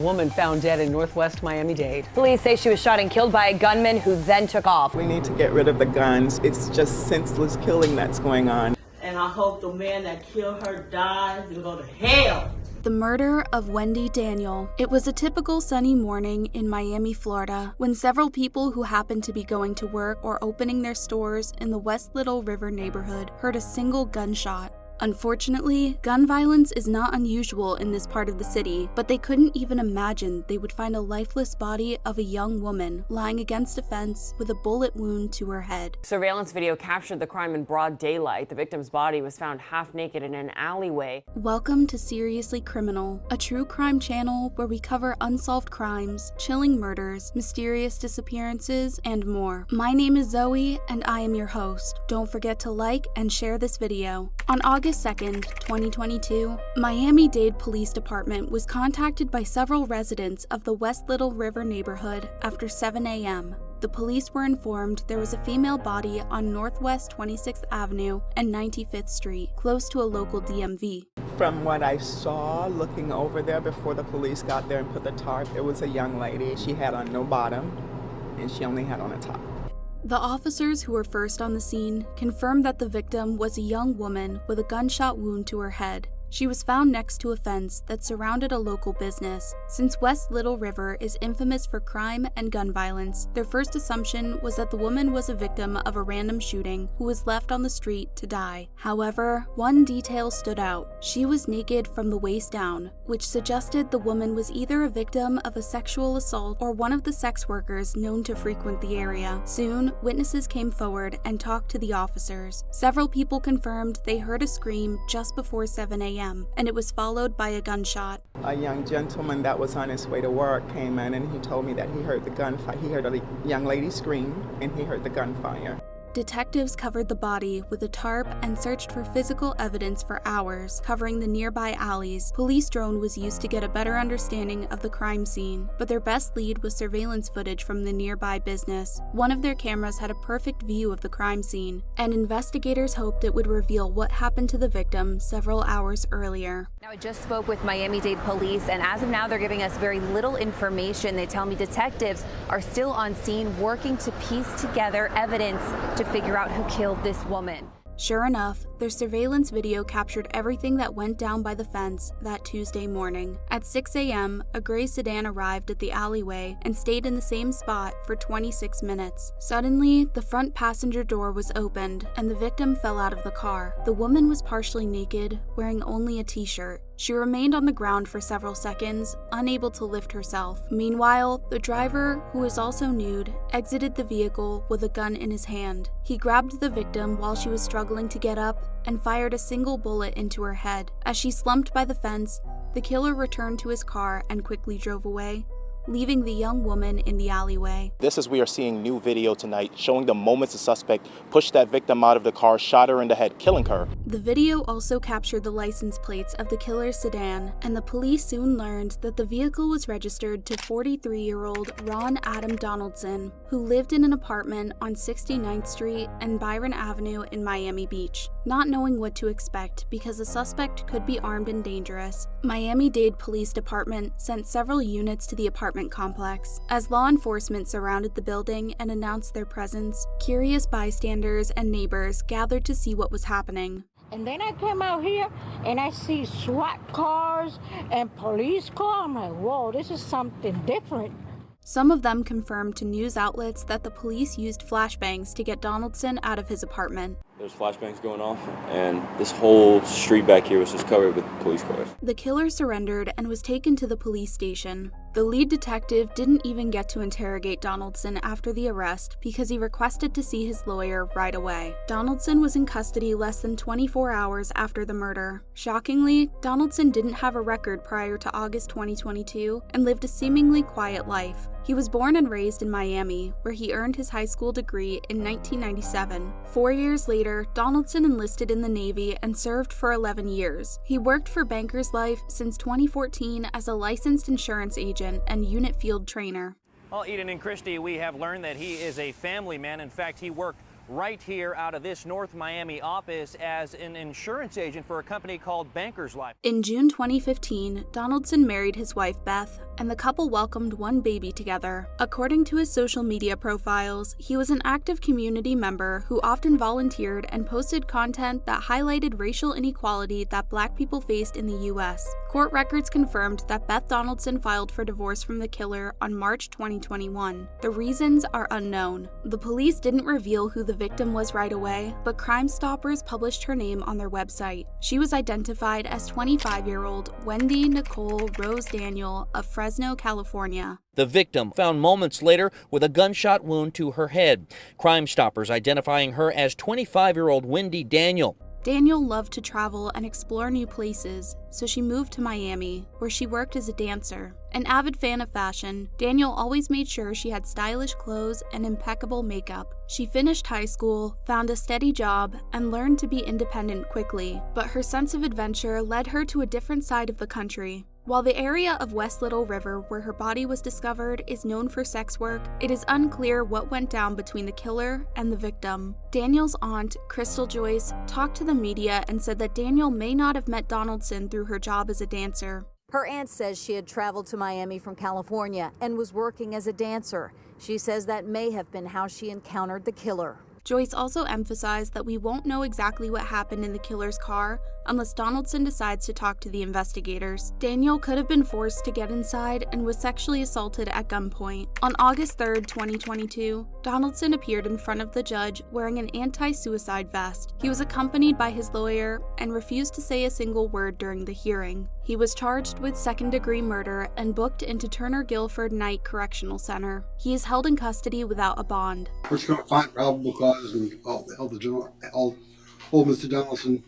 Woman found dead in northwest Miami-Dade. Police say she was shot and killed by a gunman who then took off. We need to get rid of the guns. It's just senseless killing that's going on. And I hope the man that killed her dies and go to hell. The murder of Wendy Daniel. It was a typical sunny morning in Miami, Florida, when several people who happened to be going to work or opening their stores in the West Little River neighborhood heard a single gunshot. Unfortunately, gun violence is not unusual in this part of the city, but they couldn't even imagine they would find a lifeless body of a young woman lying against a fence with a bullet wound to her head. Surveillance video captured the crime in broad daylight. The victim's body was found half naked in an alleyway. Welcome to Seriously Criminal, a true crime channel where we cover unsolved crimes, chilling murders, mysterious disappearances, and more. My name is Zoe, and I am your host. Don't forget to like and share this video. On August 2nd, 2022, Miami-Dade Police Department was contacted by several residents of the West Little River neighborhood after 7 a.m. The police were informed there was a female body on Northwest 26th Avenue and 95th Street, close to a local DMV. From what I saw looking over there before the police got there and put the tarp, it was a young lady. She had on no bottom and she only had on a top. The officers who were first on the scene confirmed that the victim was a young woman with a gunshot wound to her head. She was found next to a fence that surrounded a local business. Since West Little River is infamous for crime and gun violence, their first assumption was that the woman was a victim of a random shooting who was left on the street to die. However, one detail stood out. She was naked from the waist down, which suggested the woman was either a victim of a sexual assault or one of the sex workers known to frequent the area. Soon, witnesses came forward and talked to the officers. Several people confirmed they heard a scream just before 7 a.m. and it was followed by a gunshot. A young gentleman that was on his way to work came in and he told me that he heard the gunfire. He heard a young lady scream and he heard the gunfire. Detectives covered the body with a tarp and searched for physical evidence for hours, covering the nearby alleys. Police drone was used to get a better understanding of the crime scene, but their best lead was surveillance footage from the nearby business. One of their cameras had a perfect view of the crime scene, and investigators hoped it would reveal what happened to the victim several hours earlier. Now, I just spoke with Miami-Dade police, and as of now, they're giving us very little information. They tell me detectives are still on scene working to piece together evidence to figure out who killed this woman. Sure enough, their surveillance video captured everything that went down by the fence that Tuesday morning. At 6 a.m., a gray sedan arrived at the alleyway and stayed in the same spot for 26 minutes. Suddenly, the front passenger door was opened and the victim fell out of the car. The woman was partially naked, wearing only a t-shirt. She remained on the ground for several seconds, unable to lift herself. Meanwhile, the driver, who was also nude, exited the vehicle with a gun in his hand. He grabbed the victim while she was struggling to get up and fired a single bullet into her head. As she slumped by the fence, the killer returned to his car and quickly drove away, leaving the young woman in the alleyway. This is we are seeing new video tonight showing the moments the suspect pushed that victim out of the car, shot her in the head, killing her. The video also captured the license plates of the killer's sedan, and the police soon learned that the vehicle was registered to 43-year-old Ron Adam Donaldson, who lived in an apartment on 69th Street and Byron Avenue in Miami Beach. Not knowing what to expect because the suspect could be armed and dangerous, Miami-Dade Police Department sent several units to the apartment complex. As law enforcement surrounded the building and announced their presence, curious bystanders and neighbors gathered to see what was happening. And then I came out here and I see SWAT cars and police cars. I'm like, whoa, this is something different. Some of them confirmed to news outlets that the police used flashbangs to get Donaldson out of his apartment. There's flashbangs going off, and this whole street back here was just covered with police cars. The killer surrendered and was taken to the police station. The lead detective didn't even get to interrogate Donaldson after the arrest because he requested to see his lawyer right away. Donaldson was in custody less than 24 hours after the murder. Shockingly, Donaldson didn't have a record prior to August 2022 and lived a seemingly quiet life. He was born and raised in Miami, where he earned his high school degree in 1997. 4 years later, Donaldson enlisted in the Navy and served for 11 years. He worked for Bankers Life since 2014 as a licensed insurance agent and unit field trainer. Well, Eden and Christie, we have learned that he is a family man. In fact, he worked right here out of this North Miami office as an insurance agent for a company called Bankers Life. In June 2015, Donaldson married his wife Beth, and the couple welcomed one baby together. According to his social media profiles, he was an active community member who often volunteered and posted content that highlighted racial inequality that Black people faced in the U.S. Court records confirmed that Beth Donaldson filed for divorce from the killer on March 2021. The reasons are unknown. The police didn't reveal who the victim was right away, but Crime Stoppers published her name on their website. She was identified as 25-year-old Wendy Nicole Rose Daniel of Fresno, California. The victim found moments later with a gunshot wound to her head. Crime Stoppers identifying her as 25-year-old Wendy Daniel. Daniel loved to travel and explore new places, so she moved to Miami, where she worked as a dancer. An avid fan of fashion, Daniel always made sure she had stylish clothes and impeccable makeup. She finished high school, found a steady job, and learned to be independent quickly, but her sense of adventure led her to a different side of the country. While the area of West Little River where her body was discovered is known for sex work, it is unclear what went down between the killer and the victim. Daniel's aunt, Crystal Joyce, talked to the media and said that Daniel may not have met Donaldson through her job as a dancer. Her aunt says she had traveled to Miami from California and was working as a dancer. She says that may have been how she encountered the killer. Joyce also emphasized that we won't know exactly what happened in the killer's car unless Donaldson decides to talk to the investigators. Daniel could have been forced to get inside and was sexually assaulted at gunpoint. On August 3, 2022, Donaldson appeared in front of the judge wearing an anti-suicide vest. He was accompanied by his lawyer and refused to say a single word during the hearing. He was charged with second-degree murder and booked into Turner Guilford Knight Correctional Center. He is held in custody without a bond. We're just going to find probable cause and hold Mr. Donaldson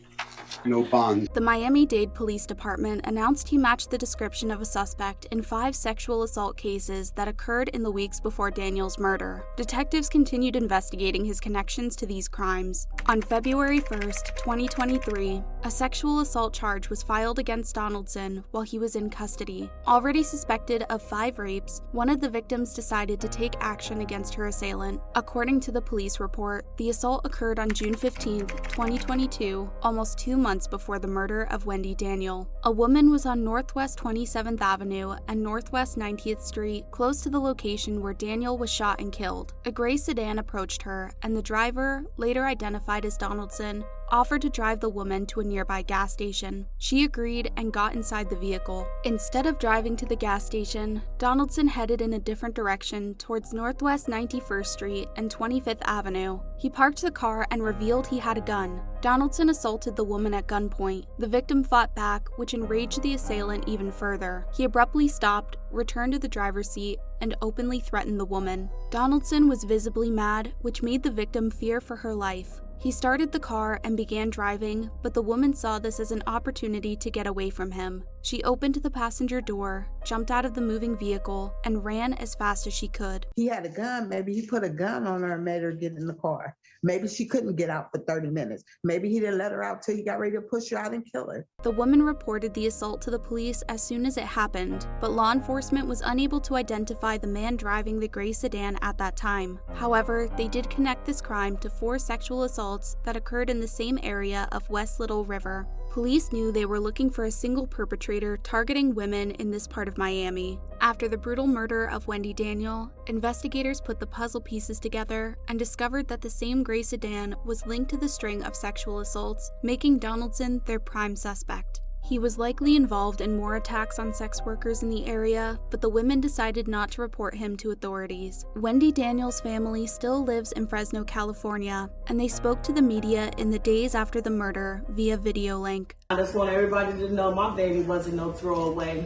no bond. The Miami-Dade Police Department announced he matched the description of a suspect in 5 sexual assault cases that occurred in the weeks before Daniel's murder. Detectives continued investigating his connections to these crimes. On February 1, 2023, a sexual assault charge was filed against Donaldson while he was in custody. Already suspected of 5 rapes, one of the victims decided to take action against her assailant. According to the police report, the assault occurred on June 15, 2022, almost 2 months before the murder of Wendy Daniel. A woman was on Northwest 27th Avenue and Northwest 90th Street, close to the location where Daniel was shot and killed. A gray sedan approached her, and the driver, later identified as Donaldson, offered to drive the woman to a nearby gas station. She agreed and got inside the vehicle. Instead of driving to the gas station, Donaldson headed in a different direction towards Northwest 91st Street and 25th Avenue. He parked the car and revealed he had a gun. Donaldson assaulted the woman at gunpoint. The victim fought back, which enraged the assailant even further. He abruptly stopped, returned to the driver's seat, and openly threatened the woman. Donaldson was visibly mad, which made the victim fear for her life. He started the car and began driving, but the woman saw this as an opportunity to get away from him. She opened the passenger door, jumped out of the moving vehicle, and ran as fast as she could. He had a gun. Maybe he put a gun on her and made her get in the car. Maybe she couldn't get out for 30 minutes. Maybe he didn't let her out till he got ready to push her out and kill her. The woman reported the assault to the police as soon as it happened, but law enforcement was unable to identify the man driving the gray sedan at that time. However, they did connect this crime to 4 sexual assaults that occurred in the same area of West Little River. Police knew they were looking for a single perpetrator targeting women in this part of Miami. After the brutal murder of Wendy Daniel, investigators put the puzzle pieces together and discovered that the same gray sedan was linked to the string of sexual assaults, making Donaldson their prime suspect. He was likely involved in more attacks on sex workers in the area, but the women decided not to report him to authorities. Wendy Daniel's family still lives in Fresno, California, and they spoke to the media in the days after the murder via video link. I just want everybody to know my baby wasn't no throwaway.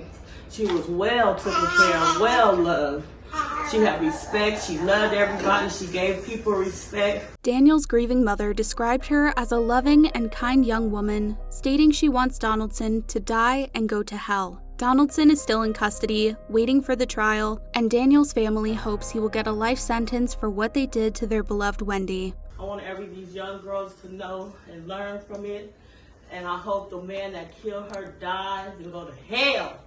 She was well taken care of, well loved. She had respect, she loved everybody, she gave people respect. Daniel's grieving mother described her as a loving and kind young woman, stating she wants Donaldson to die and go to hell. Donaldson is still in custody, waiting for the trial, and Daniel's family hopes he will get a life sentence for what they did to their beloved Wendy. I want these young girls to know and learn from it, and I hope the man that killed her dies and go to hell.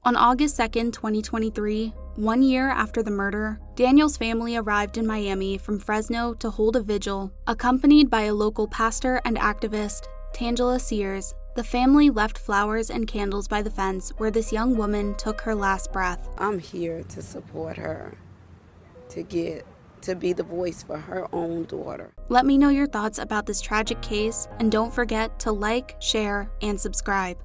On August 2, 2023, 1 year after the murder, Daniel's family arrived in Miami from Fresno to hold a vigil. Accompanied by a local pastor and activist, Tangela Sears, the family left flowers and candles by the fence where this young woman took her last breath. I'm here to support her, to be the voice for her own daughter. Let me know your thoughts about this tragic case, and don't forget to like, share, and subscribe.